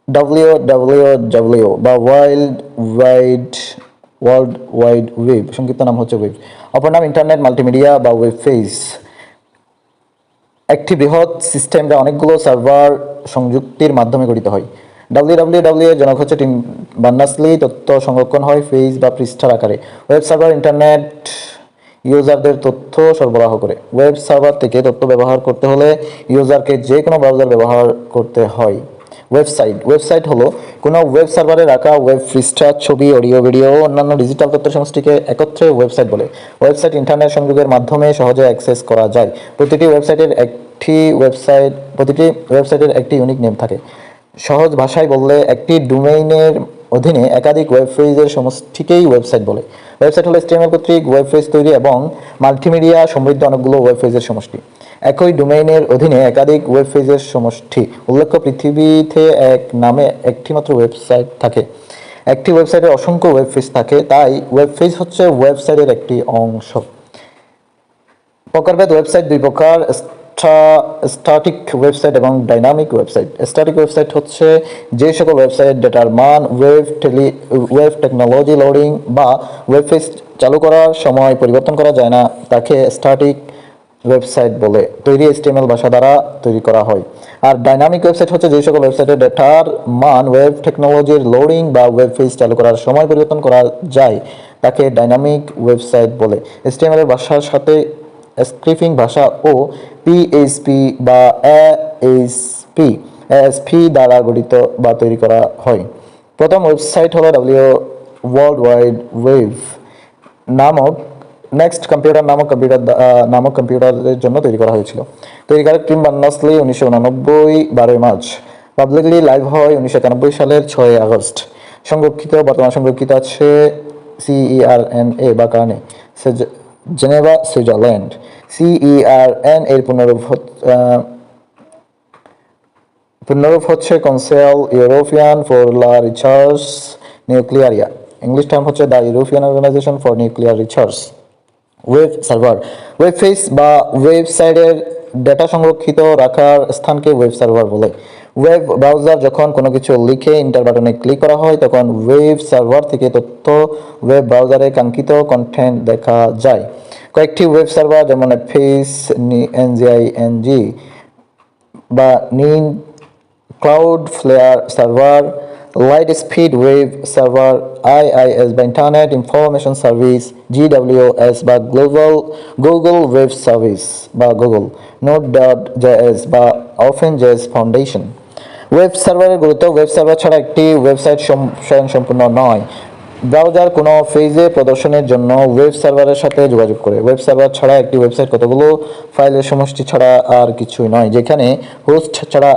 www বা world wide web, সংক্ষিপ্ত নাম হচ্ছে ওয়েব। অপর নাম ইন্টারনেট, মাল্টিমিডিয়া বা ওয়েব পেজ। একটি বৃহৎ সিস্টেম যা অনেকগুলো সার্ভার সংযুক্তির মাধ্যমে গঠিত হয়। www এর জনক হচ্ছে টিম বার্নার্স-লি। তথ্য সংরক্ষণ হয় পেজ বা পৃষ্ঠার আকারে। ওয়েব সার্ভার ইন্টারনেট ইউজারদের তথ্য সরবরাহ করে। ওয়েব সার্ভার থেকে তথ্য ব্যবহার করতে হলে ইউজারকে যে কোনো ব্রাউজার ব্যবহার করতে হয়। ওয়েবসাইট হলো কোনো ওয়েব সার্ভারে রাখা ওয়েব পৃষ্ঠা, ছবি, অডিও, ভিডিও ও অন্যান্য ডিজিটাল তথ্যের সমষ্টিকে একত্রে ওয়েবসাইট বলে। ওয়েবসাইট ইন্টারনেট সংযোগের মাধ্যমে সহজে অ্যাক্সেস করা যায়। প্রতিটি ওয়েবসাইটের একটি ইউনিক নেম থাকে। সহজ ভাষায় বললে একটি ডোমেইনের অধীনে একাধিক ওয়েব পেজের সমষ্টিকেই ওয়েবসাইট বলে। ওয়েবসাইট হলো HTML কর্তৃক ওয়েব পেজ তৈরি এবং মাল্টিমিডিয়া সমৃদ্ধ অনেকগুলো ওয়েব পেজের সমষ্টি। একই ডোমেইনের অধীনে একাধিক ওয়েব পেজের সমষ্টি। উল্লেখ্য, পৃথিবীতে এক নামে একটি মাত্র ওয়েবসাইট থাকে। একটি ওয়েবসাইটের অসংখ্য ওয়েব পেজ থাকে, তাই ওয়েব পেজ হচ্ছে ওয়েবসাইটের একটি অংশ। প্রকারভেদ: ওয়েবসাইট দুই প্রকার, স্ট্যাটিক ওয়েবসাইট এবং ডাইনামিক ওয়েবসাইট। স্ট্যাটিক ওয়েবসাইট হচ্ছে যে সকল ওয়েবসাইট ডেটার মান ওয়েব টেকনোলজি লোডিং বা ওয়েব পেজ চালু করার সময় পরিবর্তন করা যায় না, তাকে স্ট্যাটিক ওয়েবসাইট বলে। তৈরি HTML ভাষা দ্বারা তৈরি করা হয়। আর ডাইনামিক ওয়েবসাইট হচ্ছে যে সকল ওয়েবসাইটের ডেটার মান ওয়েব টেকনোলজির লোডিং বা ওয়েব পেজ চালু করার সময় পরিবর্তন করা যায়, তাকে ডাইনামিক ওয়েবসাইট বলে। HTML এর ভাষার সাথে স্ক্রিপ্টিং ভাষা ও PHP বা ASP দ্বারা গঠিত বা তৈরি করা হয়। প্রথম ওয়েবসাইট হলো ওয়ার্ল্ড ওয়াইড ওয়েব নামক নামক কম্পিউটারের জন্য তৈরি করা হয়েছিল। তৈরিকারক টিম বার্নার্স-লি, 1989, 12 মার্চ। পাবলিকলি লাইভ হয় 1991 সালের 6 আগস্ট। বর্তমান সংরক্ষিত আছে CERNA বা কার্নে, জেনেভা, সুইজারল্যান্ড। CERN এর পুনরূপ হচ্ছে কাউন্সিল ইউরোপিয়ান ফর লা রিসার্চ নিউক্লিয়ারিয়া। ইংলিশ টার্ম হচ্ছে the European organisation for nuclear research. Web server: web page বা ওয়েবসাইটের ডেটা সংরক্ষিত রাখার স্থানকে ওয়েব সার্ভার বলে। ওয়েব ব্রাউজার যখন কোনো কিছু লিখে এন্টার বাটনে ক্লিক করা হয়, তখন ওয়েব সার্ভার থেকে তথ্য ওয়েব ব্রাউজারে কাঙ্ক্ষিত কন্টেন্ট দেখা যায়। কয়েকটি ওয়েব সার্ভার যেমন পেজ, NGING বা নিন, Cloudflare server, light speed web server, IIS বা ইন্টারনেট ইনফরমেশন সার্ভিস, GWS বা গুগল ওয়েব সার্ভিস বা গুগল, Node.js বা OpenJS ফাউন্ডেশন। ওয়েব সার্ভারের গুরুত্ব: ওয়েব সার্ভার ছাড়া একটি ওয়েবসাইট স্বয়ংসম্পূর্ণ নয়। ব্রাউজার কোনো পেজে প্রদর্শনের জন্য ওয়েব সার্ভারের সাথে যোগাযোগ করে। ওয়েব সার্ভার ছাড়া একটি ওয়েবসাইট কতগুলো ফাইলের সমষ্টি ছাড়া আর কিছুই নয়, যেখানে হোস্ট ছাড়া